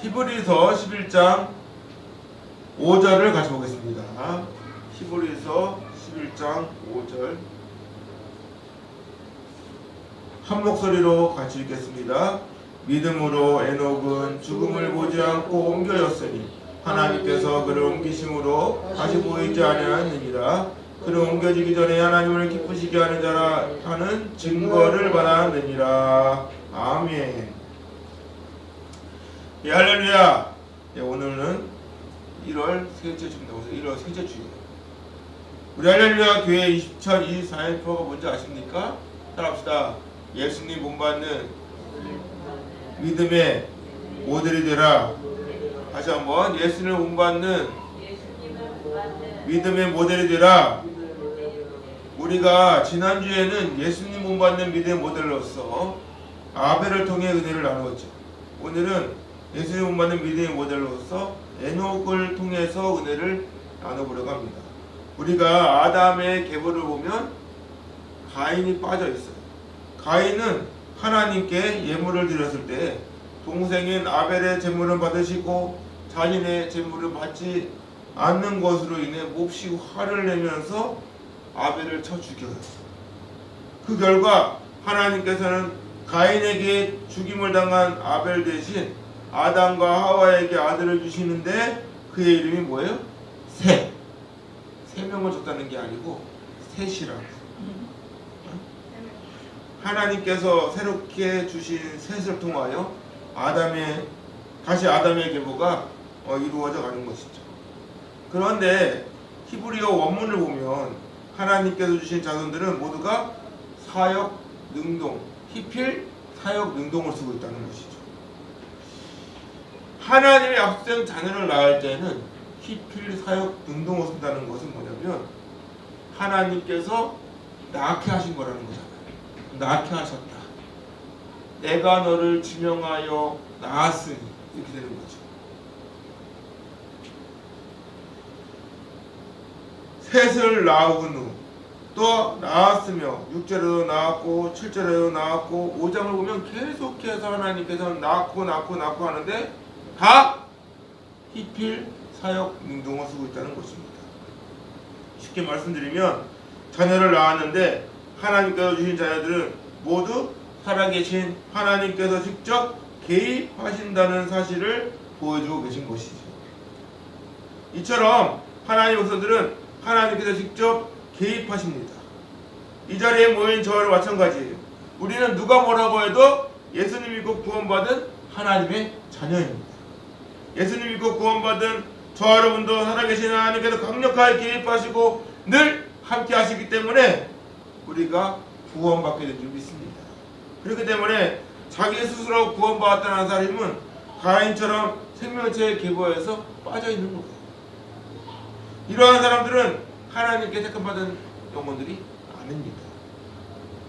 히브리서 11장 5절을 같이 보겠습니다. 히브리서 11장 5절 한 목소리로 같이 읽겠습니다. 믿음으로 에녹은 죽음을 보지 않고 옮겨졌으니 하나님께서 그를 옮기심으로 다시 보이지 아니하였느니라. 그는 옮겨지기 전에 하나님을 기쁘시게 하는 자라 하는 증거를 받았느니라. 아멘. 예, 할렐루야. 예, 오늘은 1월 셋째 주입니다. 1월 셋째 주예요. 우리 할렐루야 교회 2024년 표가 뭔지 아십니까? 따라합시다. 예수님 본받는 믿음의 모델이 되라. 다시 한번 예수님을 본받는 믿음의 모델이 되라. 우리가 지난주에는 예수님 본받는 믿음의 모델로서 아벨을 통해 은혜를 나누었죠. 오늘은 예수님 본받는 믿음의 모델로서 에녹을 통해서 은혜를 나눠보려고 합니다. 우리가 아담의 계보를 보면 가인이 빠져 있어요. 가인은 하나님께 예물을 드렸을 때 동생인 아벨의 제물을 받으시고 자신의 제물을 받지 않는 것으로 인해 몹시 화를 내면서 아벨을 쳐 죽여요. 그 결과 하나님께서는 가인에게 죽임을 당한 아벨 대신 아담과 하와에게 아들을 주시는데 그의 이름이 뭐예요? 셋. 세 명을 줬다는 게 아니고 셋이라고. 하나님께서 새롭게 주신 셋을 통하여 다시 아담의 계보가 이루어져 가는 것이죠. 그런데 히브리어 원문을 보면 하나님께서 주신 자손들은 모두가 사역, 능동, 히필, 사역, 능동을 쓰고 있다는 것이죠. 하나님의 약속된 자녀를 낳을 때는 히필, 사역, 능동을 쓴다는 것은 뭐냐면 하나님께서 낳게 하신 거라는 거잖아요. 낳게 하셨다. 내가 너를 지명하여 낳았으니 이렇게 되는 거죠. 셋을 낳은 후 또 낳았으며 6절에도 낳았고 7절에도 낳았고 5장을 보면 계속해서 하나님께서 낳고 하는데 다 히필, 사역, 능동을 쓰고 있다는 것입니다. 쉽게 말씀드리면 자녀를 낳았는데 하나님께서 주신 자녀들은 모두 살아계신 하나님께서 직접 개입하신다는 사실을 보여주고 계신 것이죠. 이처럼 하나님의 백성들은 하나님께서 직접 개입하십니다. 이 자리에 모인 저와 마찬가지예요. 우리는 누가 뭐라고 해도 예수님 믿고 구원받은 하나님의 자녀입니다. 예수님 믿고 구원받은 저와 여러분도 살아계신 하나님께서 강력하게 개입하시고 늘 함께 하시기 때문에 우리가 구원받게 된 줄 믿습니다. 그렇기 때문에 자기 스스로 구원받았다는 사람은 가인처럼 생명체의 계보에서 빠져 있는 거예요. 이러한 사람들은 하나님께 택함받은 영혼들이 아닙니다.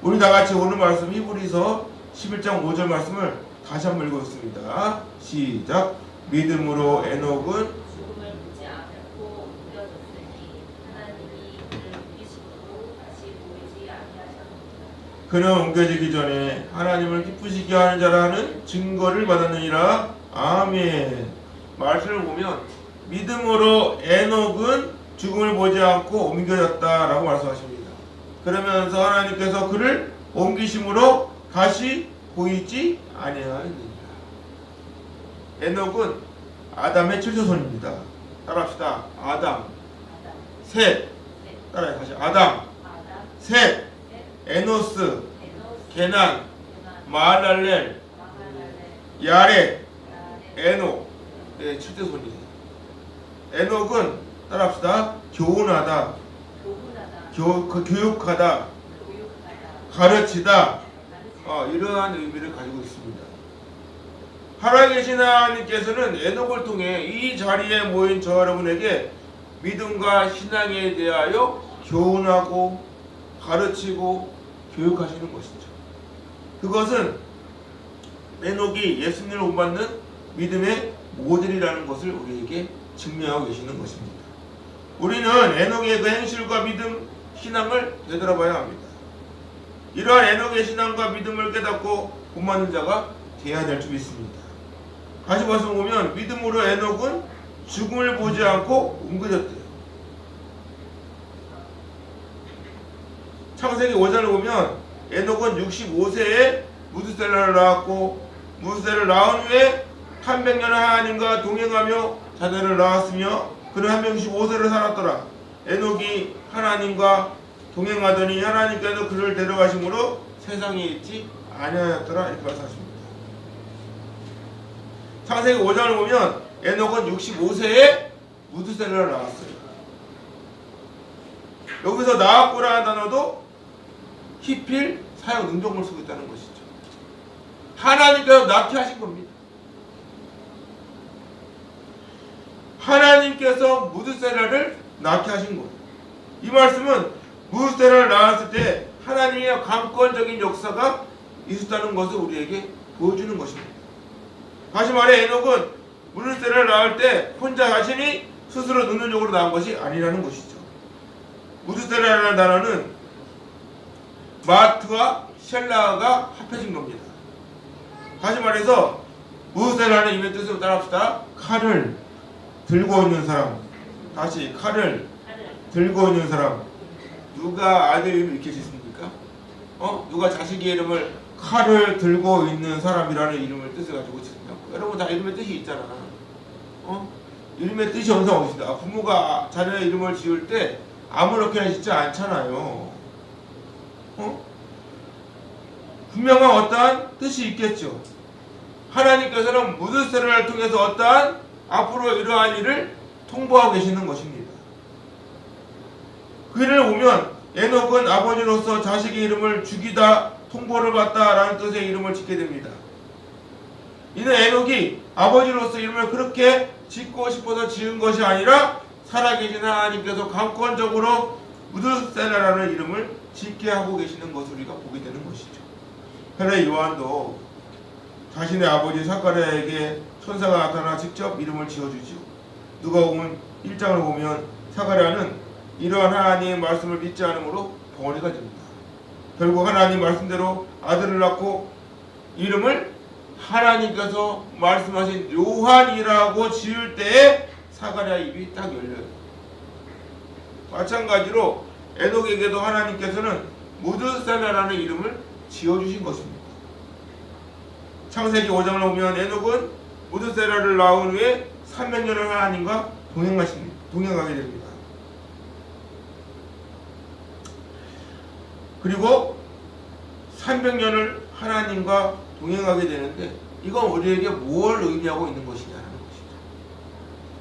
우리 다 같이 오늘 말씀 히브리서 11장 5절 말씀을 다시 한번 읽었습니다. 시작. 믿음으로 에녹은 죽음을 보지 않고 옮겨졌으니 하나님이 그를 옮기심으로 다시 보이지 아니하셨느니라. 그는 옮겨지기 전에 하나님을 기쁘시게 하는 자라는 증거를 받았느니라. 아멘. 말씀을 보면 믿음으로 에녹은 죽음을 보지 않고 옮겨졌다라고 말씀하십니다. 그러면서 하나님께서 그를 옮기심으로 다시 보이지 아니하였느니라. 에녹은 아담의 칠조손입니다. 따라합시다. 아담, 셋, 따라해 다시. 아담, 셋, 에노스, 게난, 마할랄렐, 야렛, 에녹. 네, 칠조손이에요. 에녹은 따라합시다. 교훈하다, 교육하다, 가르치다, 이러한 의미를 가지고 있습니다. 살아계신 하나님께서는 에녹을 통해 이 자리에 모인 저 여러분에게 믿음과 신앙에 대하여 교훈하고 가르치고 교육하시는 것이죠. 그것은 에녹이 예수님을 본받는 믿음의 모델이라는 것을 우리에게 증명하고 계시는 것입니다. 우리는 에녹의 그 행실과 믿음, 신앙을 되돌아봐야 합니다. 이러한 에녹의 신앙과 믿음을 깨닫고 본받는 자가 되어야 될 줄 믿습니다. 다시 말씀 보면 믿음으로 에녹은 죽음을 보지 않고 옮겨졌대요. 창세기 5장을 보면 에녹은 65세에 무드셀라를 낳았고 무드셀라를 낳은 후에 300년을 하나님과 동행하며 자녀를 낳았으며 그는 165세를 살았더라. 에녹이 하나님과 동행하더니 하나님께서 그를 데려가심으로 세상에 있지 아니하였더라. 이렇게 말씀하십니다. 창세기 5장을 보면 에녹은 65세에 무드셀라를 낳았어요. 여기서 낳았고라는 단어도 히필 사역 능동을 쓰고 있다는 것이죠. 하나님께서 낳게 하신 겁니다. 하나님께서 무드셀라를 낳게 하신 거예요. 이 말씀은 무드셀라를 낳았을 때 하나님의 강권적인 역사가 있었다는 것을 우리에게 보여주는 것입니다. 다시 말해 에녹은 무드셀라를 낳을 때 혼자 자신이 스스로 능력적으로 낳은 것이 아니라는 것이죠. 무드셀라라는 단어는 마트와 셀라가 합해진 겁니다. 다시 말해서 무드셀라는 이면 뜻으로 따라합시다. 칼을 들고 있는 사람. 다시 칼을 들고 있는 사람. 누가 아들 이름을 이렇게 짓습니까? 누가 자식의 이름을 칼을 들고 있는 사람이라는 이름을 뜻을 가지고 짓냐고. 여러분 다 이름의 뜻이 있잖아. 이름의 뜻이 항상 없습니다. 부모가 자녀의 이름을 지을 때 아무렇게나 짓지 않잖아요. 분명한 어떠한 뜻이 있겠죠. 하나님께서는 무드셀라를 통해서 어떠한 앞으로 이러한 일을 통보하고 계시는 것입니다. 그 일을 보면 에녹은 아버지로서 자식의 이름을 죽이다, 통보를 받다라는 뜻의 이름을 짓게 됩니다. 이는 에녹이 아버지로서 이름을 그렇게 짓고 싶어서 지은 것이 아니라 살아계신 하나님께서 강권적으로 무드셀라라는 이름을 짓게 하고 계시는 것을 우리가 보게 되는 것이죠. 헬라 요한도 자신의 아버지 사가랴에게 천사가 나타나 직접 이름을 지어주지요. 누가복음 1장을 보면 사가랴는 이러한 하나님의 말씀을 믿지 않으므로 벙어리가 됩니다. 결국 하나님 말씀대로 아들을 낳고 이름을 하나님께서 말씀하신 요한이라고 지을 때에 사가랴 입이 딱 열려요. 마찬가지로 에녹에게도 하나님께서는 무드셀라라는 이름을 지어주신 것입니다. 창세기 5장을 보면 에녹은 무드셀라를 낳은 후에 300년을 하나님과 동행하게 됩니다. 그리고 300년을 하나님과 동행하게 되는데 이건 우리에게 뭘 의미하고 있는 것이냐는 것이죠.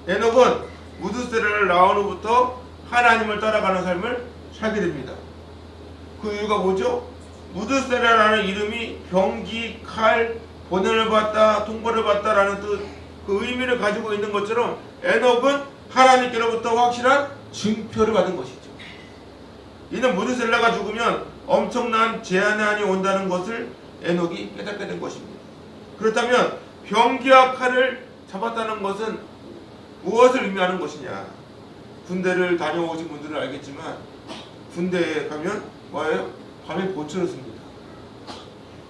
에녹은 무드셀라를 낳은 후부터 하나님을 따라가는 삶을 살게 됩니다. 그 이유가 뭐죠? 무드셀라라는 이름이 병기, 칼, 번뇌를 받다, 통보를 받다라는 뜻, 그 의미를 가지고 있는 것처럼 에녹은 하나님께로부터 확실한 증표를 받은 것이죠. 이는 무드셀라가 죽으면 엄청난 재난이 온다는 것을 에녹이 깨닫게 된 것입니다. 그렇다면 병기와 칼을 잡았다는 것은 무엇을 의미하는 것이냐? 군대를 다녀오신 분들은 알겠지만 군대에 가면 뭐예요? 밤에 보초를 씁니다.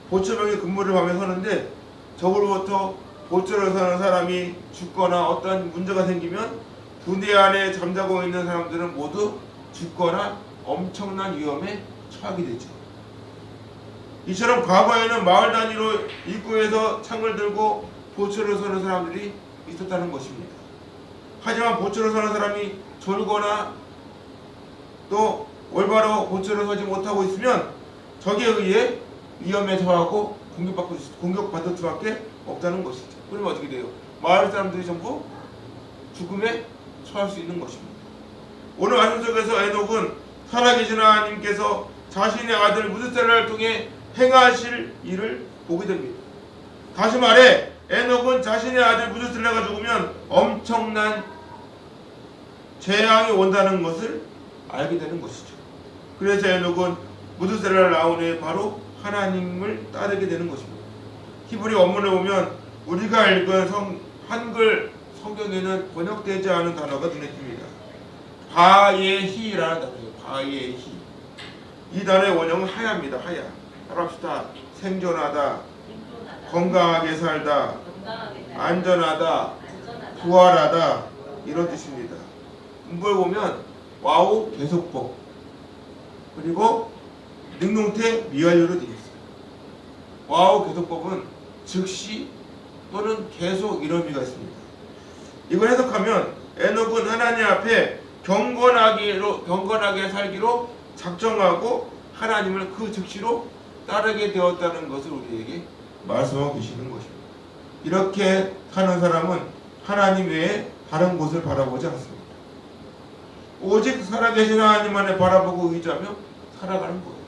보초병이 근무를 밤에 서는데 저로부터 보초를 서는 사람이 죽거나 어떤 문제가 생기면 군대 안에 잠자고 있는 사람들은 모두 죽거나 엄청난 위험에 처하게 되죠. 이처럼 과거에는 마을 단위로 입구에서 창을 들고 보초를 서는 사람들이 있었다는 것입니다. 하지만 보초를 서는 사람이 졸거나 또 올바로 보초를 서지 못하고 있으면 적에 의해 위험에 처하고 공격받을 수밖에 없다는 것이죠. 그러면 어떻게 돼요? 마을 사람들이 전부 죽음에 처할 수 있는 것입니다. 오늘 말씀 속에서 에녹은 살아계신 하나님께서 자신의 아들 무드셀라를 통해 행하실 일을 보게 됩니다. 다시 말해 에녹은 자신의 아들 무드셀라가 죽으면 엄청난 재앙이 온다는 것을 알게 되는 것이죠. 그래서 에녹은 무드셀라를 낳은 후에 바로 하나님을 따르게 되는 것입니다. 히브리 원문을 보면 우리가 읽은 한글 성경에는 번역되지 않은 단어가 눈에 띕니다. 바예히라는 단어예요. 바예히. 이 단어의 원형은 하야입니다. 하야. 따라합시다. 생존하다, 건강하게 살다, 안전하다, 부활하다 이런 뜻입니다. 문법을 보면 와우 계속법 그리고 능동태 미완료로 되어 있어요. 와우 계속법은 즉시 또는 계속 이런 의미가 있습니다. 이걸 해석하면 에녹은 하나님 앞에 경건하게 살기로 작정하고 하나님을 그 즉시로 따르게 되었다는 것을 우리에게 말씀하고 계시는 것입니다. 이렇게 사는 사람은 하나님 외에 다른 곳을 바라보지 않습니다. 오직 살아계신 하나님만을 바라보고 의지하며 살아가는 거예요.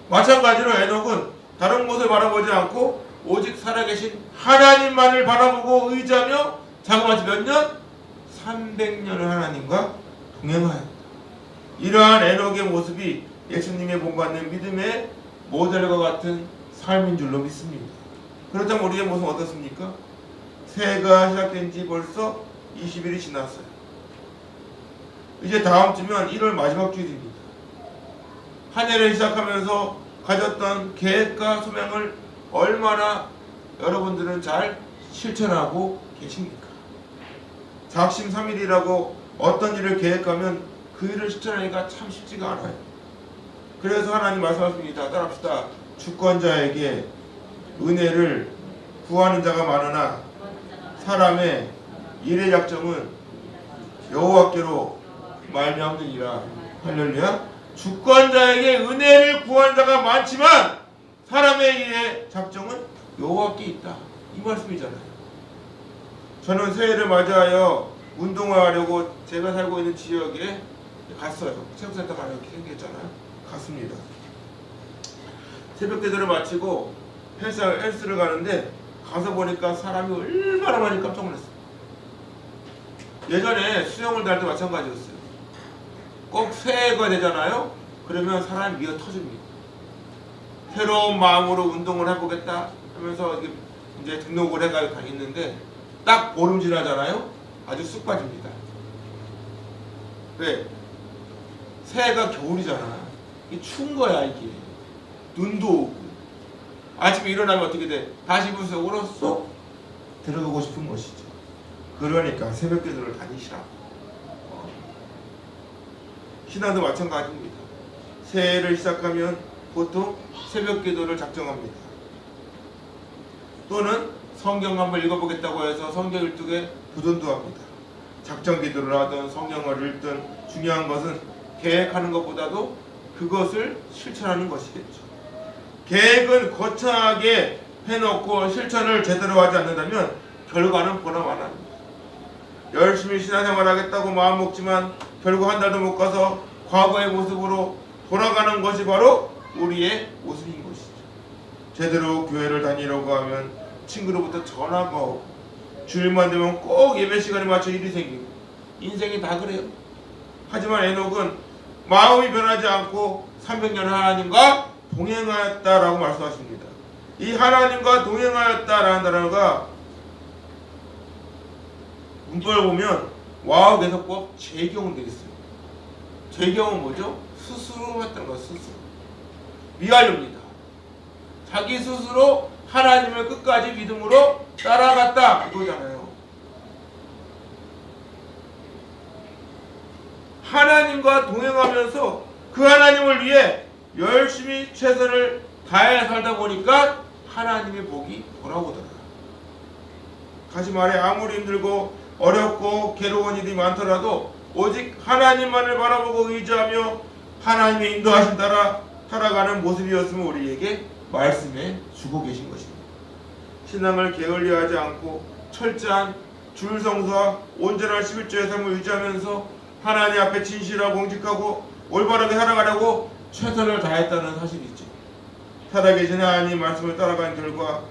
마찬가지로 에녹은 다른 곳을 바라보지 않고 오직 살아계신 하나님만을 바라보고 의지하며 자그마치 몇 년? 300년을 하나님과 동행하였다. 이러한 에녹의 모습이 예수님의 본받는 믿음의 모델과 같은 삶인 줄로 믿습니다. 그렇다면 우리의 모습은 어떻습니까? 새해가 시작된 지 벌써 20일이 지났어요. 이제 다음 주면 1월 마지막 주일입니다. 한 해를 시작하면서 가졌던 계획과 소명을 얼마나 여러분들은 잘 실천하고 계십니까? 작심삼일이라고 어떤 일을 계획하면 그 일을 실천하기가 참 쉽지가 않아요. 그래서 하나님 말씀하십니다. 따라합시다. 주권자에게 은혜를 구하는 자가 많으나 사람의 일의 작정은 여호와께로 말미암으리라. 할렐루야. 주권자에게 은혜를 구하는 자가 많지만 사람의 일의 작정은 여호와께 있다. 이 말씀이잖아요. 저는 새해를 맞이하여 운동을 하려고 제가 살고 있는 지역에 갔어요. 체육센터 가면 이렇게 생겼잖아요. 갔습니다. 새벽 기도를 마치고 헬스를 가는데 가서 보니까 사람이 얼마나 많이 깜짝 놀랐어요. 예전에 수영을 다닐 때 마찬가지였어요. 꼭 새해가 되잖아요. 그러면 사람이 미어 터집니다. 새로운 마음으로 운동을 해보겠다 하면서 이제 등록을 해가지고 다녔는데 딱 보름 지나잖아요. 아주 쑥 빠집니다. 왜? 새해가 겨울이잖아. 이게 추운 거야 이게. 눈도 오고. 아침에 일어나면 어떻게 돼? 다시 물 속으로 쏙 들어가고 싶은 것이죠. 그러니까 새벽 기도를 다니시라고. 신앙도 마찬가지입니다. 새해를 시작하면 보통 새벽 기도를 작정합니다. 또는 성경 한번 읽어보겠다고 해서 성경 읽기에 부전도 합니다. 작정 기도를 하든 성경을 읽든 중요한 것은 계획하는 것보다도 그것을 실천하는 것이겠죠. 계획은 거창하게 해놓고 실천을 제대로 하지 않는다면 결과는 보나마나입니다. 열심히 신앙생활 하겠다고 마음먹지만 결국 한 달도 못 가서 과거의 모습으로 돌아가는 것이 바로 우리의 모습인 것이죠. 제대로 교회를 다니려고 하면 친구로부터 전화가 오고 주일만 되면 꼭 예배 시간에 맞춰 일이 생기고 인생이 다 그래요. 하지만 에녹은 마음이 변하지 않고 300년 하나님과 동행하였다라고 말씀하십니다. 이 하나님과 동행하였다라는 단어가 문법을 보면 와우 계속법 재경은 되어 있어요. 재경은 뭐죠? 스스로 했다는 거 스스로. 미완료입니다. 자기 스스로 하나님을 끝까지 믿음으로 따라갔다 이거잖아요. 하나님과 동행하면서 그 하나님을 위해 열심히 최선을 다해 살다 보니까 하나님의 복이 돌아오더라. 다시 말해 아무리 힘들고 어렵고 괴로운 일이 많더라도 오직 하나님만을 바라보고 의지하며 하나님의 인도하신 따라 살아가는 모습이었음을 우리에게 말씀해 주고 계신 것입니다. 신앙을 게을리하지 않고 철저한 주일성수와 온전한 11조의 삶을 유지하면서 하나님 앞에 진실하고 공직하고 올바르게 살아가려고 최선을 다했다는 사실이죠. 살아계신 하나님 말씀을 따라간 결과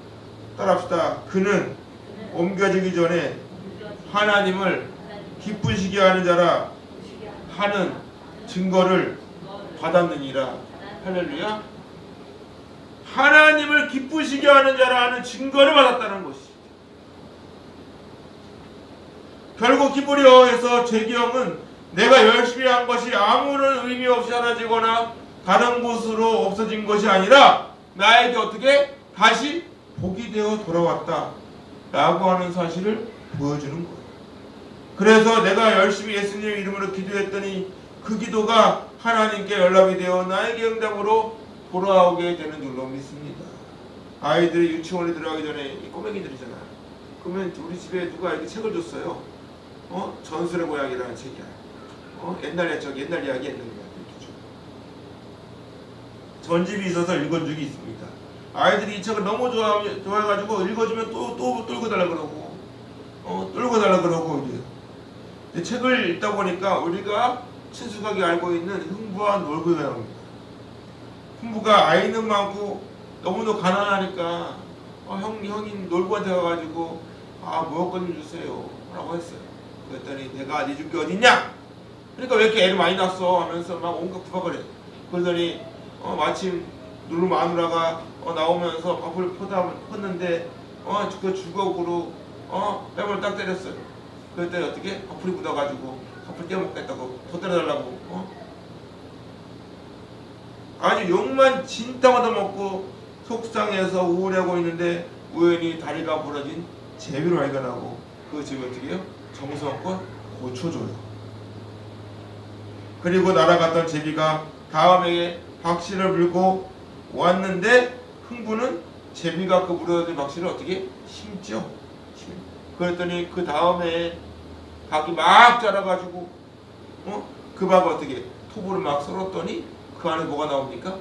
따라합시다. 그는 옮겨지기 전에 하나님을 기쁘시게 하는 자라 하는 증거를 받았느니라. 할렐루야. 하나님을 기쁘시게 하는 자라 하는 증거를 받았다는 것이죠. 결국 기쁘려 해서 재경은 내가 열심히 한 것이 아무런 의미 없이 사라지거나 다른 곳으로 없어진 것이 아니라 나에게 어떻게 다시 복이 되어 돌아왔다 라고 하는 사실을 보여주는 거예요. 그래서 내가 열심히 예수님의 이름으로 기도했더니 그 기도가 하나님께 연락이 되어 나에게 응답으로 돌아오게 되는 줄로 믿습니다. 아이들이 유치원에 들어가기 전에 이 꼬맹이들이잖아. 그러면 우리 집에 누가 이렇게 책을 줬어요. 전설의 고향이라는 책이야. 옛날 이야기 이렇게 줘. 전집이 있어서 읽은 적이 있습니다. 아이들이 이 책을 너무 좋아해가지고 읽어주면 또 뚫고 달라 그러고, 뚫고 달라 그러고 이제. 근데 책을 읽다 보니까 우리가 친숙하게 알고 있는 흥부와 놀부가 나옵니다. 흥부가 아이는 많고 너무도 가난하니까 형님 놀부한테 가가지고 먹을 것 좀 주세요 라고 했어요. 그랬더니 내가 네 줄 게 어딨냐? 그러니까 왜 이렇게 애를 많이 낳았어? 하면서 막 온갖 구박을 해. 그러더니 마침 누르 마누라가 나오면서 밥을 폈는데 그 주걱으로 뺨을 딱 때렸어요. 그랬더니 어떻게? 밥풀이 묻어가지고 밥풀 떼어먹겠다고 더 때려달라고 아주 욕만 진탕 얻어먹고 속상해서 우울해하고 있는데 우연히 다리가 부러진 제비로 발견하고 그 제비 어떻게 해요? 정성껏 고쳐줘요. 그리고 날아갔던 제비가 다음에 박씨를 물고 왔는데 흥부는 제비가 그 물어진 박씨를 어떻게 심죠? 그랬더니 그 다음에 박이 막 자라가지고 그 박을 어떻게 토부를 막 썰었더니 그 안에 뭐가 나옵니까?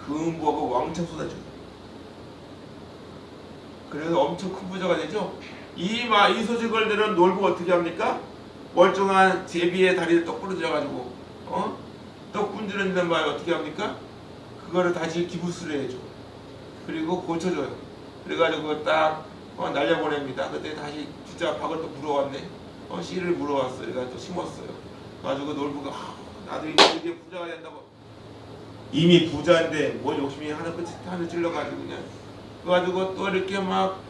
그 흥부가 왕창 쏟아져요. 그래서 엄청 큰 부자가 되죠. 이 소식을 들은 놀부가 어떻게 합니까? 멀쩡한 제비의 다리를 떡 부러뜨려가지고 떡 분지르는 바에 어떻게 합니까? 그거를 다시 기부스를 해줘. 그리고 고쳐줘요. 그래가지고 딱 날려보냅니다. 그때 다시 진짜 박을 또 물어왔네. 씨를 물어왔어요. 그래가지고 또 심었어요. 그래가지고 놀부가 나도 이제 부자가 된다고. 이미 부자인데 뭘 욕심이 하늘 찔러가지고 그냥. 그래가지고 또 이렇게 막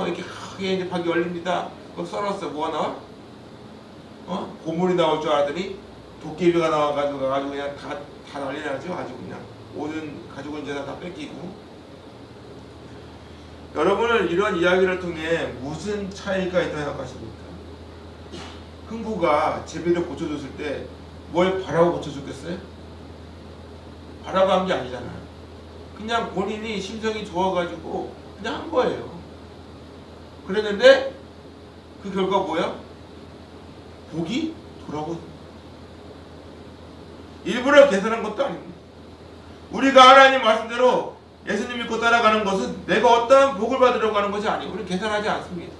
이렇게 크게 이제 박이 열립니다. 그거 썰었어. 뭐가 나와? 고물이 나올 줄 알았더니 도깨비가 나와가지고 그냥 다 난리 나죠. 아주 그냥 모든 가족은 재산 다 뺏기고. 여러분은 이런 이야기를 통해 무슨 차이가 있다고 생각하십니까? 흥부가 제비를 고쳐줬을 때 뭘 바라고 고쳐줬겠어요? 바라고 한 게 아니잖아요. 그냥 본인이 심성이 좋아가지고 그냥 한 거예요. 그랬는데 그 결과 뭐야? 복이 돌아오고 일부러 계산한 것도 아닙니다. 우리가 하나님 말씀대로 예수님 믿고 따라가는 것은 내가 어떠한 복을 받으려고 하는 것이 아니에요. 우리는 계산하지 않습니다.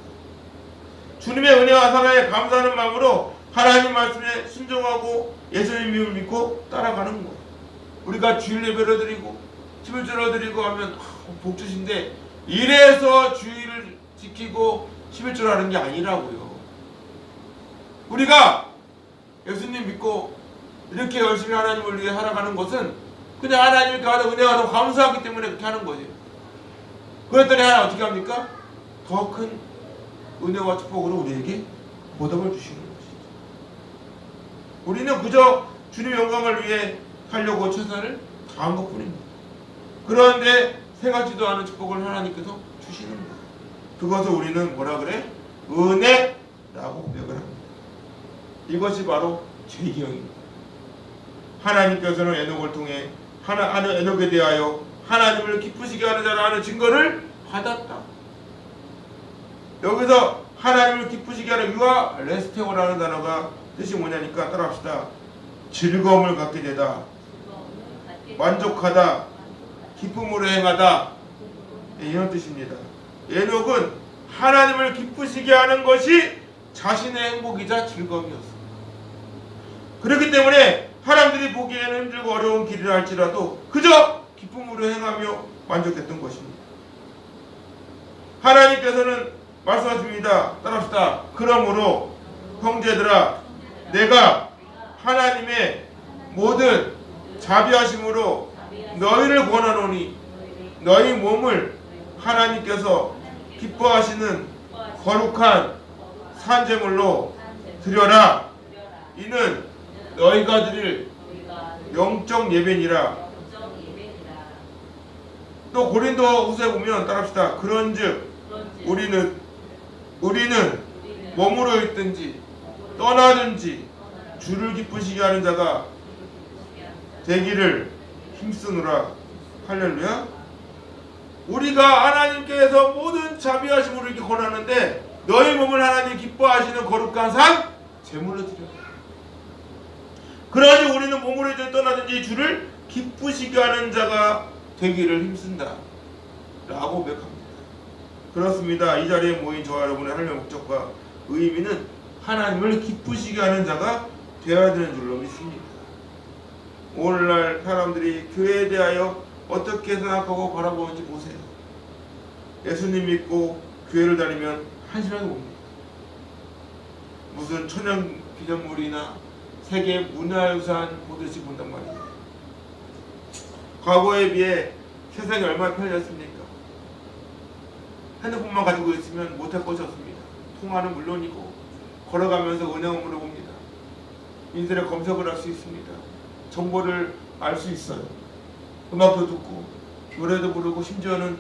주님의 은혜와 사랑에 감사하는 마음으로 하나님 말씀에 순종하고 예수님을 믿고 따라가는 거예요. 우리가 주일 예배를 드리고 11조를 드리고 하면 복 주신데 이래서 주일을 지키고 11조를 하는 게 아니라고요. 우리가 예수님 믿고 이렇게 열심히 하나님을 위해 살아가는 것은 그냥 하나님께 하는 은혜가 너무 감사하기 때문에 그렇게 하는 거예요. 그랬더니 하나님 어떻게 합니까? 더 큰 은혜와 축복으로 우리에게 보답을 주시는 것이죠. 우리는 그저 주님의 영광을 위해 하려고 최선을 다한 것뿐입니다. 그런데 생각지도 않은 축복을 하나님께서 주시는 거예요. 그것을 우리는 뭐라 그래? 은혜라고 고백을 합니다. 이것이 바로 죄기형입니다. 하나님께서는 에녹을 통해 에녹에 대하여 하나님을 기쁘시게 하는 자라는 증거를 받았다. 여기서 하나님을 기쁘시게 하는 유아 레스테오라는 단어가 뜻이 뭐냐니까 따라합시다. 즐거움을 갖게 되다, 만족하다, 기쁨으로 행하다, 이런 뜻입니다. 에녹은 하나님을 기쁘시게 하는 것이 자신의 행복이자 즐거움이었습니다. 그렇기 때문에 사람들이 보기에는 힘들고 어려운 길이라 할지라도 그저 기쁨으로 행하며 만족했던 것입니다. 하나님께서는 말씀하십니다. 따라합시다. 그러므로 형제들아, 내가 하나님의 모든 자비하심으로 너희를 권하노니 너희 몸을 하나님께서 기뻐하시는 거룩한 산제물로 드려라. 이는 너희가 드릴 영적 예배니라. 또 고린도 후서에 보면 따라합시다. 그런즉 그런지 우리는 우리는 몸으로 있든지 떠나든지 주를 기쁘시게 하는 자가 되기를 힘쓰느라. 할렐루야. 우리가 하나님께서 모든 자비하심으로 이렇게 권하는데 너희 몸을 하나님 기뻐하시는 거룩한 산 제물로 드려. 그러니 우리는 몸으로 이제 떠나든지 주를 기쁘시게 하는 자가 되기를 힘쓴다 라고 고백합니다. 그렇습니다. 이 자리에 모인 저와 여러분의 하나님의 목적과 의미는 하나님을 기쁘시게 하는 자가 되어야 되는 줄로 믿습니다. 오늘날 사람들이 교회에 대하여 어떻게 생각하고 바라보는지 보세요. 예수님 믿고 교회를 다니면 한심하게 봅니다. 무슨 천연기념물이나 세계 문화유산 보듯이 본단 말이에요. 과거에 비해 세상이 얼마나 편해졌습니까? 핸드폰만 가지고 있으면 못할 것이 없습니다. 통화는 물론이고 걸어가면서 은행을 물어봅니다. 인터넷 검색을 할 수 있습니다. 정보를 알 수 있어요. 음악도 듣고 노래도 부르고 심지어는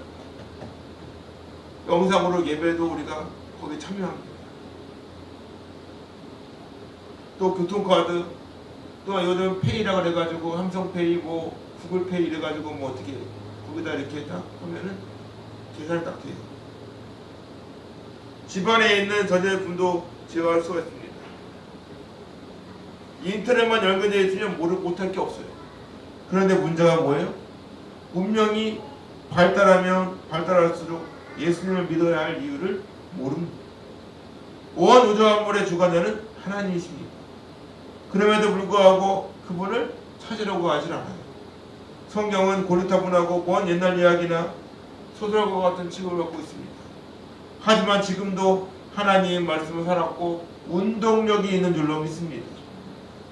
영상으로 예배도 우리가 거기에 참여합니다. 또 교통카드, 또 요즘 페이라고 그래가지고 삼성페이, 뭐 구글페이 이래가지고 뭐 어떻게 거기다 이렇게 딱 하면은 계산이 딱 돼요. 집안에 있는 전자제품도 제어할 수가 있습니다. 인터넷만 연결되어 있으면 못할 게 없어요. 그런데 문제가 뭐예요? 문명이 발달하면 발달할수록 예수님을 믿어야 할 이유를 모릅니다. 온 우주 만물의 주관자는 하나님이십니다. 그럼에도 불구하고 그분을 찾으려고 하질 않아요. 성경은 고리타분하고 먼 옛날 이야기나 소설과 같은 취급을 받고 있습니다. 하지만 지금도 하나님의 말씀을 살았고 운동력이 있는 줄로 믿습니다.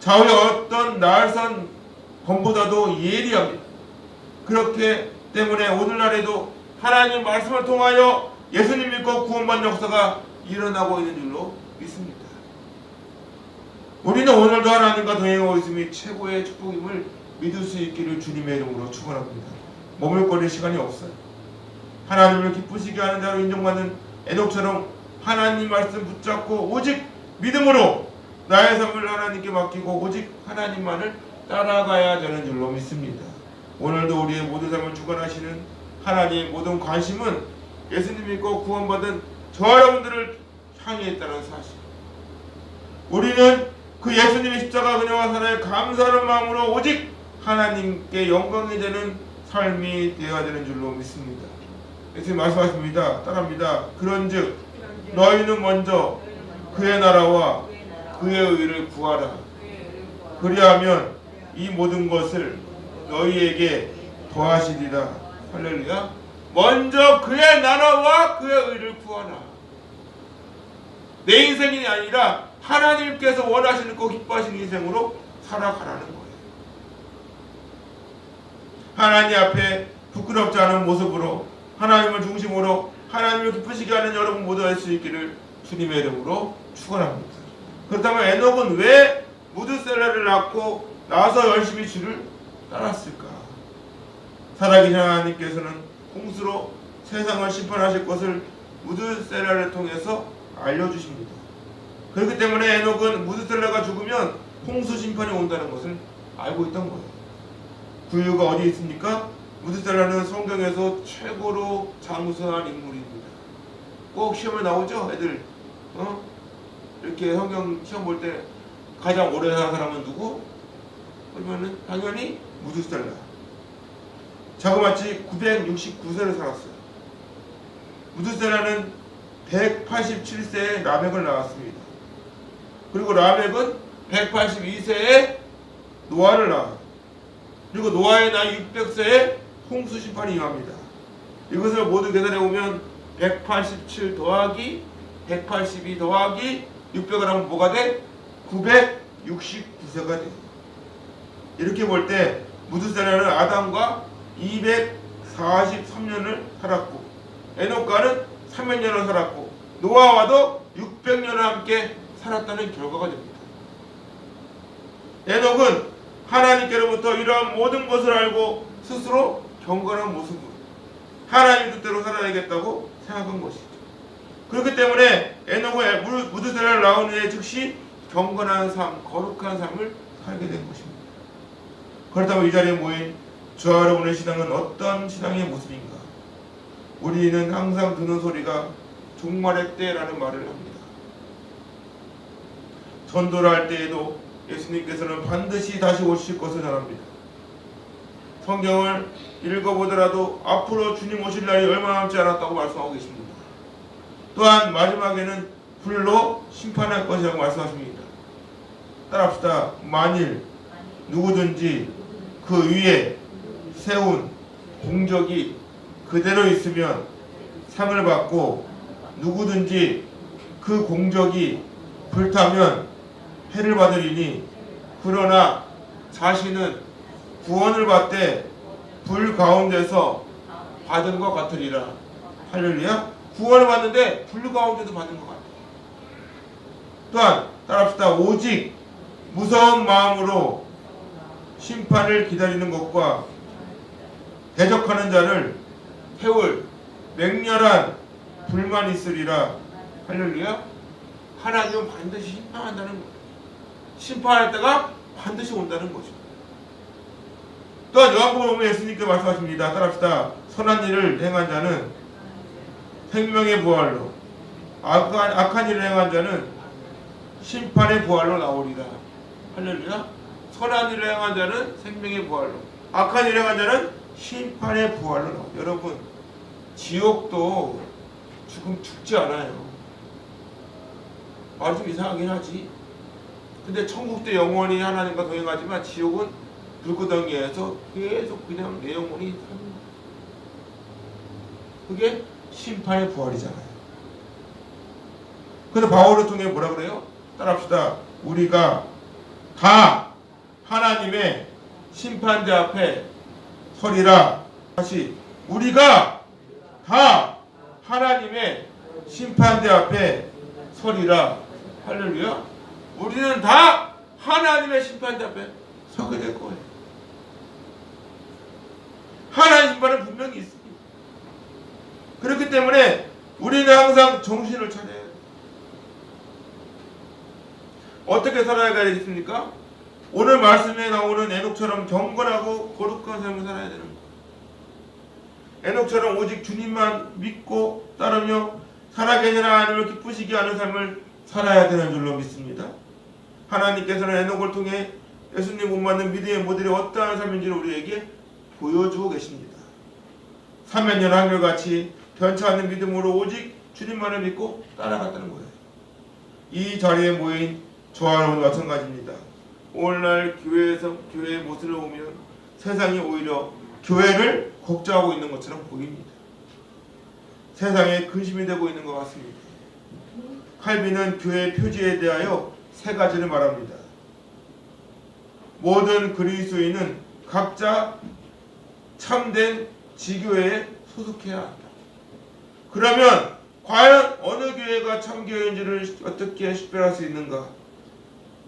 좌우의 어떤 날선 검보다도 예리합니다. 그렇기 때문에 오늘날에도 하나님 말씀을 통하여 예수님 믿고 구원받는 역사가 일어나고 있는 줄로 믿습니다. 우리는 오늘도 하나님과 동행하고 있음이 최고의 축복임을 믿을 수 있기를 주님의 이름으로 축원합니다. 머물거릴 시간이 없어요. 하나님을 기쁘시게 하는 자로 인정받는 에녹처럼 하나님 말씀 붙잡고 오직 믿음으로 나의 삶을 하나님께 맡기고 오직 하나님만을 따라가야 되는 줄로 믿습니다. 오늘도 우리의 모든 삶을 주관하시는 하나님의 모든 관심은 예수님 믿고 구원받은 저 여러분들을 향해 있다는 사실. 우리는 그 예수님의 십자가 은혜와 사랑에 감사하는 마음으로 오직 하나님께 영광이 되는 삶이 되어야 되는 줄로 믿습니다. 예수님 말씀하십니다. 따라합니다. 그런즉 너희는 먼저 그의 나라와 그의 의를 구하라. 그리하면 이 모든 것을 너희에게 더하시리라. 할렐루야. 먼저 그의 나라와 그의 의를 구하라. 내 인생이 아니라 하나님께서 원하시는 거 기뻐하시는 인생으로 살아가라는 거예요. 하나님 앞에 부끄럽지 않은 모습으로 하나님을 중심으로 하나님을 기쁘시게 하는 여러분 모두 할 수 있기를 주님의 이름으로 축원합니다. 그렇다면 에녹은 왜 무드셀라를 낳고 나서 열심히 주를 따랐을까? 살아계신 하나님께서는 홍수로 세상을 심판하실 것을 무드셀라를 통해서 알려주십니다. 그렇기 때문에 에녹은 무드셀라가 죽으면 홍수 심판이 온다는 것을 알고 있던 거예요. 그 이유가 어디 있습니까? 무드셀라는 성경에서 최고로 장수한 인물입니다. 꼭 시험에 나오죠, 애들. 이렇게 성경 시험 볼 때 가장 오래 산 사람은 누구? 그러면은 당연히 무드셀라. 자그마치 969세를 살았어요. 무드셀라는 187세에 라멕을 낳았습니다. 그리고 라멕은 182세에 노아를 낳아요. 그리고 노아의 나이 600세에 홍수 심판이 임합니다. 이것을 모두 계산해 보면 187 더하기 182 더하기 600을 하면 뭐가 돼? 969세가 돼요. 이렇게 볼 때 무드셀라는 아담과 243년을 살았고 에녹과는 300년을 살았고 노아와도 600년을 함께 살았다는 결과가 됩니다. 에녹은 하나님께로부터 이러한 모든 것을 알고 스스로 경건한 모습으로 하나님 뜻대로 살아야겠다고 생각한 것이죠. 그렇기 때문에 에녹은 무드셀라를 낳은 후에 즉시 경건한 삶, 거룩한 삶을 살게 된 것입니다. 그렇다면 이 자리에 모인 주와 여러분의 신앙은 어떤 신앙의 모습인가? 우리는 항상 듣는 소리가 종말의 때라는 말을 합니다. 전도를 할 때에도 예수님께서는 반드시 다시 오실 것을 전합니다. 성경을 읽어보더라도 앞으로 주님 오실 날이 얼마 남지 않았다고 말씀하고 계십니다. 또한 마지막에는 불로 심판할 것이라고 말씀하십니다. 따라합시다. 만일 누구든지 그 위에 세운 공적이 그대로 있으면 상을 받고, 누구든지 그 공적이 불타면 해를 받으리니, 그러나 자신은 구원을 받되 불 가운데서 받은 것 같으리라. 할렐루야. 구원을 받는데 불 가운데서 받은 것 같아요. 또한 따라합시다. 오직 무서운 마음으로 심판을 기다리는 것과 대적하는 자를 태울 맹렬한 불만 있으리라. 할렐루야. 하나님은 반드시 심판한다는 거예요. 심판할 때가 반드시 온다는 거죠. 또한 요한복음 보면 예수님께 말씀하십니다. 따라합시다. 선한 일을 행한 자는 생명의 부활로, 악한 일을 행한 자는 심판의 부활로 나오리라. 할렐루야. 선한 일을 행한 자는 생명의 부활로, 악한 일을 행한 자는 심판의 부활로 나오리라. 여러분, 지옥도 죽지 않아요. 말이 좀 이상하긴 하지. 근데 천국도 영원히 하나님과 동행하지만 지옥은 불구덩이에서 계속 그냥 내 영혼이 사는 거예요. 그게 심판의 부활이잖아요. 그래서 바울을 통해 뭐라 그래요? 따라합시다. 우리가 다 하나님의 심판대 앞에 서리라. 다시, 우리가 다 하나님의 심판대 앞에 서리라. 할렐루야. 우리는 다 하나님의 심판대 앞에 서게 될 거예요. 하나님 심판은 분명히 있습니다. 그렇기 때문에 우리는 항상 정신을 차려야 해요. 어떻게 살아야 되겠습니까? 오늘 말씀에 나오는 에녹처럼 경건하고 거룩한 삶을 살아야 되는 거예요. 에녹처럼 오직 주님만 믿고 따르며 살아계신 하나님을 기쁘시게 하는 삶을 살아야 되는 줄로 믿습니다. 하나님께서는 에녹을 통해 예수님 못 받는 믿음의 모델이 어떠한 삶인지를 우리에게 보여주고 계십니다. 사면연 한결같이 변치 않는 믿음으로 오직 주님만을 믿고 따라갔다는 거예요. 이 자리에 모인 저와 여러분도 마찬가지입니다. 오늘날 교회의 모습을 보면 세상이 오히려 교회를 걱정하고 있는 것처럼 보입니다. 세상에 근심이 되고 있는 것 같습니다. 칼빈은 교회의 표지에 대하여 세 가지를 말합니다. 모든 그리스도인은 각자 참된 지교회에 소속해야 한다. 그러면 과연 어느 교회가 참교회인지를 어떻게 식별할 수 있는가?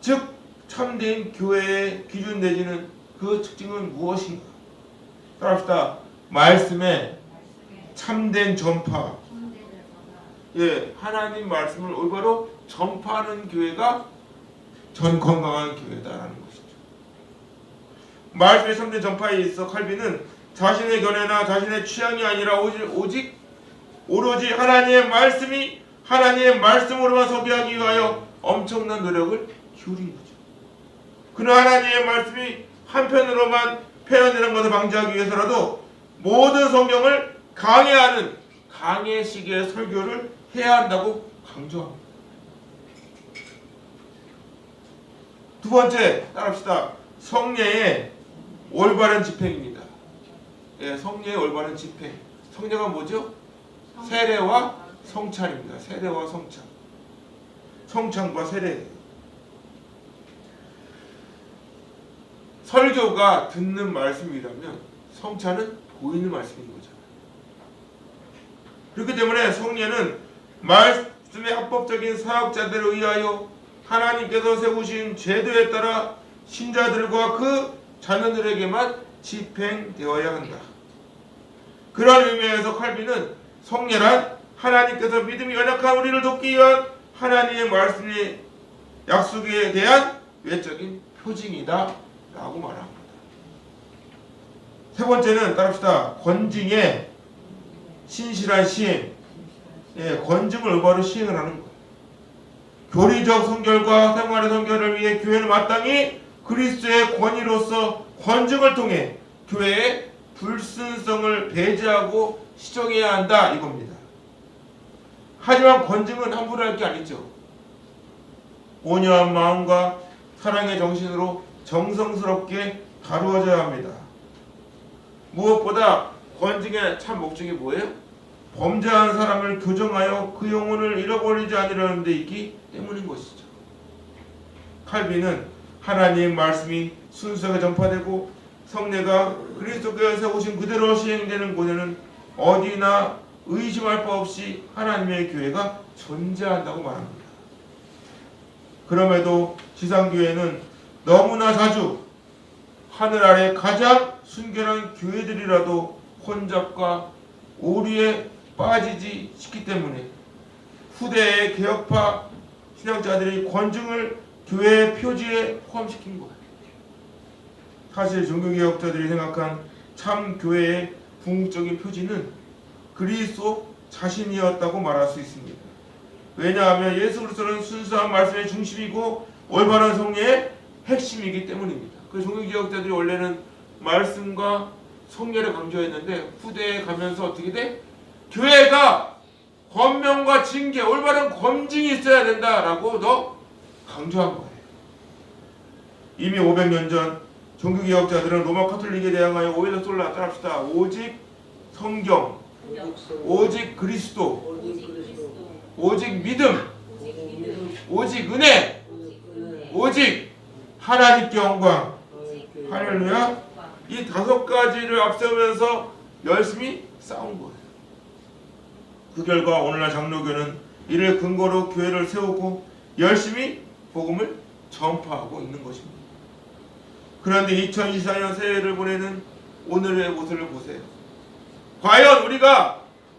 즉 참된 교회의 기준 내지는 그 특징은 무엇인가? 따라합시다. 말씀에 참된 전파. 하나님 말씀을 올바로 전파하는 교회가 전 건강한 교회다라는 것이죠. 말씀에 참된 전파에 있어 칼빈은 자신의 견해나 자신의 취향이 아니라 오로지 하나님의 말씀이 하나님의 말씀으로만 소비하기 위하여 엄청난 노력을 기울인 거죠. 그는 하나님의 말씀이 한편으로만 표현되는 것을 방지하기 위해서라도 모든 성경을 강해하는 강해식의 설교를 해야 한다고 강조합니다. 두 번째, 따라합시다. 성례의 올바른 집행입니다. 성례의 올바른 집행. 성례가 뭐죠? 세례와 성찬입니다. 세례와 성찬. 성찬과 세례. 설교가 듣는 말씀이라면 성찬은 보이는 말씀인 거잖아요. 그렇기 때문에 성례는 말씀의 합법적인 사역자들을 위하여 하나님께서 세우신 제도에 따라 신자들과 그 자녀들에게만 집행되어야 한다. 그런 의미에서 칼빈은 성례란 하나님께서 믿음이 연약한 우리를 돕기 위한 하나님의 말씀의 약속에 대한 외적인 표징이다 라고 말합니다. 세 번째는 따릅시다. 권징의 신실한 시행. 권징을 의무로 시행을 하는 거예요. 교리적 성결과 생활의 성결을 위해 교회는 마땅히 그리스도의 권위로서 권징을 통해 교회의 불순성을 배제하고 시정해야 한다 이겁니다. 하지만 권징은 함부로 할 게 아니죠. 온유한 마음과 사랑의 정신으로 정성스럽게 다루어져야 합니다. 무엇보다 권징의 참 목적이 뭐예요? 범죄한 사람을 교정하여 그 영혼을 잃어버리지 않으려는 데 있기 때문인 것이죠. 칼빈은 하나님 말씀이 순수하게 전파되고 성례가 그리스도께서 세우신 그대로 시행되는 곳에는 어디나 의심할 바 없이 하나님의 교회가 존재한다고 말합니다. 그럼에도 지상교회는 너무나 자주 하늘 아래 가장 순결한 교회들이라도 혼잡과 오류에 빠지지 싶기 때문에 후대의 개혁파 신앙자들이 권징을 교회의 표지에 포함시킨 거예요. 사실 종교개혁자들이 생각한 참 교회의 궁극적인 표지는 그리스도 자신이었다고 말할 수 있습니다. 왜냐하면 예수 그리스도는 순수한 말씀의 중심이고 올바른 성례의 핵심이기 때문입니다. 그래서 종교개혁자들이 원래는 말씀과 성례를 강조했는데 후대에 가면서 어떻게 돼? 교회가 권면과 징계, 올바른 검증이 있어야 된다라고 더 강조한 거예요. 이미 500년 전 종교개혁자들은 로마 카톨릭에 대항하여 오해를 쏠라 따릅시다. 오직 성경, 오직 그리스도, 오직 믿음, 오직 은혜, 오직 하나님께 영광. 할렐루야. 이 5가지를 앞세우면서 열심히 싸운 거예요. 그 결과 오늘날 장로교는 이를 근거로 교회를 세우고 열심히 복음을 전파하고 있는 것입니다. 그런데 2024년 새해를 보내는 오늘의 모습을 보세요. 과연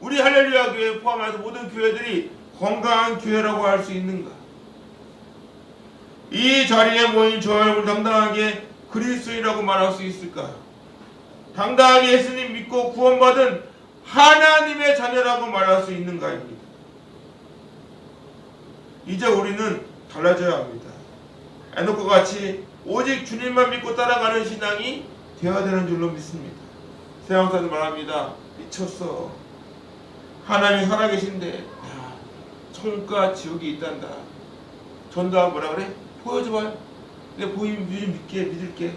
우리 할렐루야 교회 포함해서 모든 교회들이 건강한 교회라고 할 수 있는가? 이 자리에 모인 저 여러분 당당하게 그리스도인이라고 말할 수 있을까요? 당당하게 예수님 믿고 구원받은 하나님의 자녀라고 말할 수 있는가입니다. 이제 우리는 달라져야 합니다. 에녹과 같이 오직 주님만 믿고 따라가는 신앙이 되어야 되는 줄로 믿습니다. 세상사는 말합니다. 미쳤어. 하나님이 살아계신데 천국과 지옥이 있단다. 전도하면 뭐라 그래? 보여줘봐요. 내가 보이면 믿을게.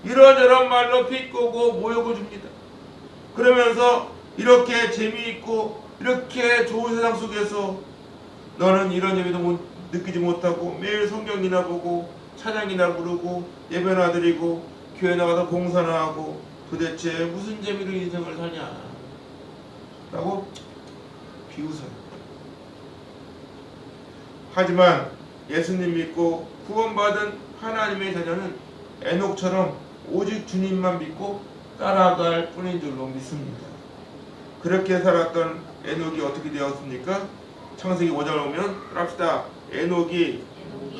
이런저런 말로 비꼬고 모욕을 줍니다. 그러면서 이렇게 재미있고 이렇게 좋은 세상 속에서 너는 이런 재미도 느끼지 못하고 매일 성경이나 보고 찬양이나 부르고 예배나 드리고 교회 나가서 봉사나 하고 도대체 무슨 재미로 인생을 사냐 라고 비웃어요. 하지만 예수님 믿고 구원받은 하나님의 자녀는 에녹처럼 오직 주님만 믿고 따라갈 뿐인 줄로 믿습니다. 그렇게 살았던 에녹이 어떻게 되었습니까? 창세기 5장을 보면 합시다. 에녹이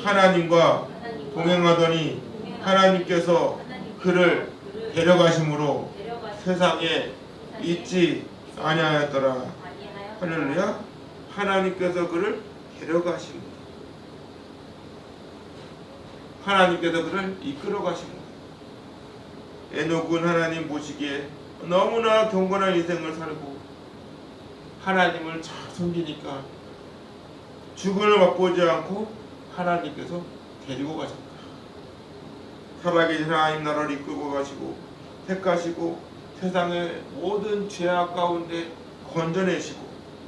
하나님과 동행하더니 하나님께서 그를 데려가심으로 세상에 있지 아니하였더라. 할렐루야. 하나님께서 그를 데려가심으로, 하나님께서 그를 이끌어가심으로. 에녹은 하나님 보시기에 너무나 경건한 인생을 살고 하나님을 잘 섬기니까 죽음을 맛보지 않고 하나님께서 데리고 가셨다. 살아계신 하나님 나라를 이끌고 가시고 택하시고 세상의 모든 죄악 가운데 건져내시고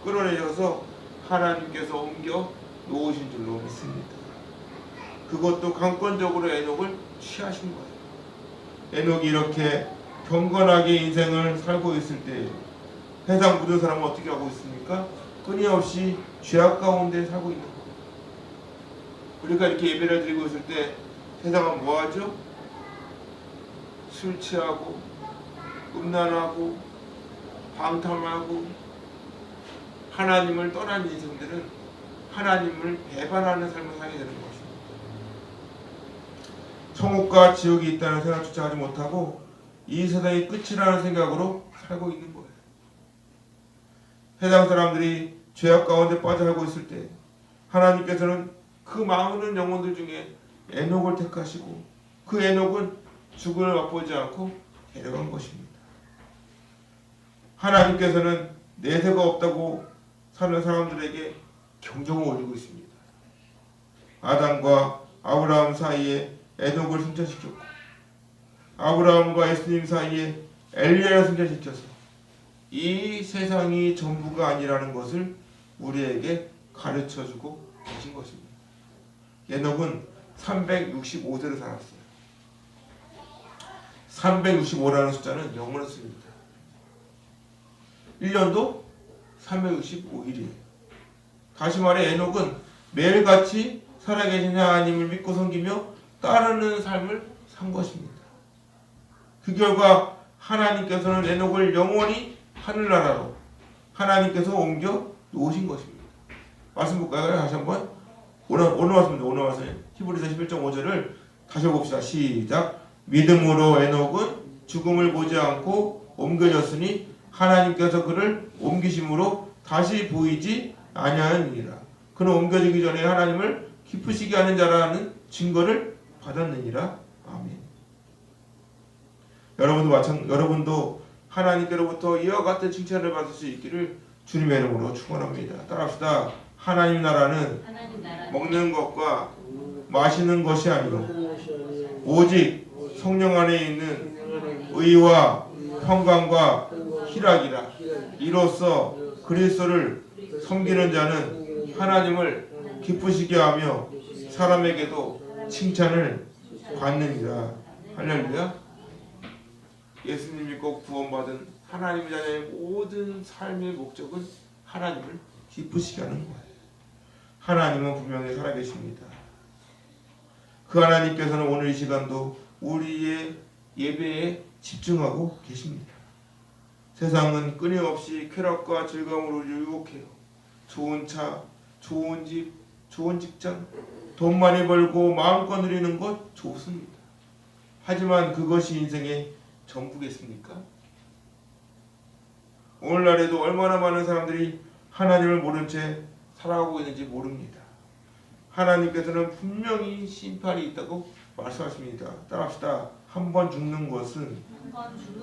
끌어내셔서 하나님께서 옮겨 놓으신 줄로 믿습니다. 그것도 강권적으로 에녹을 취하신 거예요. 에녹이 이렇게 경건하게 인생을 살고 있을 때 세상 모든 사람은 어떻게 하고 있습니까? 끊임없이 죄악 가운데 살고 있는 거예요. 우리가 이렇게 예배를 드리고 있을 때 세상은 뭐하죠? 술 취하고 음란하고 방탕하고 하나님을 떠난 인생들은 하나님을 배반하는 삶을 살게 되는 것입니다. 천국과 지옥이 있다는 생각조차 하지 못하고 이 세상이 끝이라는 생각으로 살고 있는 거예요. 세상 사람들이 죄악 가운데 빠져 살고 있을 때 하나님께서는 그 많은 영혼들 중에 에녹을 택하시고 그 에녹은 죽음을 맛보지 않고 데려간 것입니다. 하나님께서는 내세가 없다고 사는 사람들에게 경종을 울리고 있습니다. 아담과 아브라함 사이에 에녹을 승천시켰고 아브라함과 예수님 사이에 엘리야를 승천시켜서 이 세상이 전부가 아니라는 것을 우리에게 가르쳐주고 계신 것입니다. 에녹은 365세를 살았어요. 365라는 숫자는 영어로 씁니다. 1년도 365일이에요. 다시 말해 에녹은 매일같이 살아계신 하나님을 믿고 섬기며 따르는 삶을 산 것입니다. 그 결과 하나님께서는 에녹을 영원히 하늘나라로 하나님께서 옮겨 놓으신 것입니다. 말씀 볼까요? 다시 한번. 오늘 말씀입니다. 오늘 말씀 히브리서 11.5절을 다시 봅시다. 시작. 믿음으로 에녹은 죽음을 보지 않고 옮겨졌으니 하나님께서 그를 옮기심으로 다시 보이지 아니하느니라. 그는 옮겨지기 전에 하나님을 기쁘시게 하는 자라는 증거를 받았느니라. 아멘. 여러분도 하나님께로부터 이와 같은 칭찬을 받을 수 있기를 주님의 이름으로 축원합니다. 따라합시다. 하나님 나라는 먹는 것과 마시는 것이 아니요 오직 성령 안에 있는 의와 평강과 희락이라. 이로써 그리스도를 섬기는 자는 하나님을 기쁘시게 하며 사람에게도 칭찬을 받느니라. 할렐루야. 예수님 믿고 구원받은 하나님의 자녀의 모든 삶의 목적은 하나님을 기쁘시게 하는 거예요. 하나님은 분명히 살아계십니다. 그 하나님께서는 오늘 이 시간도 우리의 예배에 집중하고 계십니다. 세상은 끊임없이 쾌락과 즐거움으로 유혹해요. 좋은 차, 좋은 집, 좋은 직장, 돈 많이 벌고 마음껏 누리는 것 좋습니다. 하지만 그것이 인생의 전부겠습니까? 오늘날에도 얼마나 많은 사람들이 하나님을 모른 채 살아가고 있는지 모릅니다. 하나님께서는 분명히 심판이 있다고 말씀하십니다. 따라합시다. 한 번 죽는 것은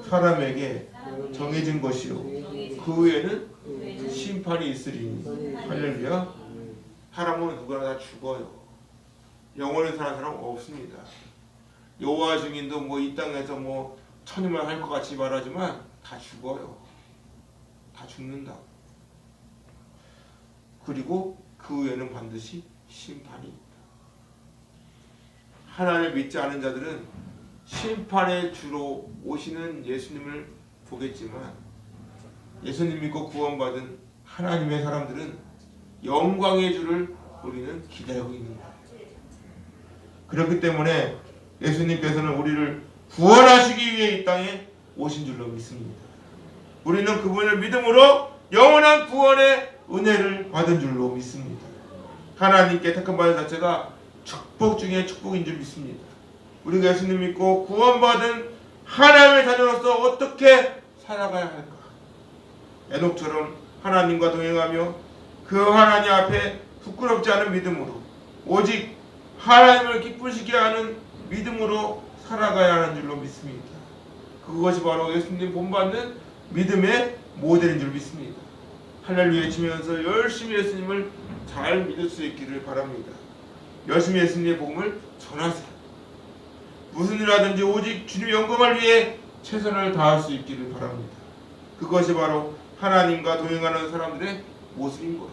사람에게 정해진 것이요 그 후에는 심판이 있으리니. 할렐루야. 사람은 누구나 다 죽어요. 영원히 사는 사람은 없습니다. 여호와 증인도 이 땅에서 천일만 할 것 같이 말하지만 다 죽어요. 다 죽는다. 그리고 그 후에는 반드시 심판이 있다. 하나님을 믿지 않은 자들은 심판의 주로 오시는 예수님을 보겠지만 예수님 믿고 구원받은 하나님의 사람들은 영광의 주를 우리는 기다리고 있는 거예요. 그렇기 때문에 예수님께서는 우리를 구원하시기 위해 이 땅에 오신 줄로 믿습니다. 우리는 그분을 믿음으로 영원한 구원의 은혜를 받은 줄로 믿습니다. 하나님께 택함받은 자체가 축복 중에 축복인 줄 믿습니다. 우리가 예수님 믿고 구원받은 하나님의 자녀로서 어떻게 살아가야 할까? 에녹처럼 하나님과 동행하며 그 하나님 앞에 부끄럽지 않은 믿음으로 오직 하나님을 기쁘시게 하는 믿음으로 살아가야 하는 줄로 믿습니다. 그것이 바로 예수님 본받는 믿음의 모델인 줄 믿습니다. 할렐루야 외치면서 열심히 예수님을 잘 믿을 수 있기를 바랍니다. 열심히 예수님의 복음을 전하세요. 무슨 일 하든지 오직 주님의 영광을 위해 최선을 다할 수 있기를 바랍니다. 그것이 바로 하나님과 동행하는 사람들의 모습인 거예요.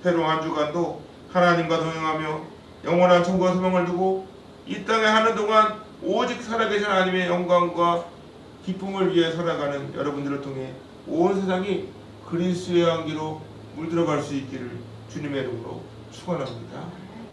새로운 한 주간도 하나님과 동행하며 영원한 천국의 소망을 두고 이 땅에 하는 동안 오직 살아계신 하나님의 영광과 기쁨을 위해 살아가는 여러분들을 통해 온 세상이 그리스도의 향기로 물들어갈 수 있기를 주님의 이름으로 축원합니다.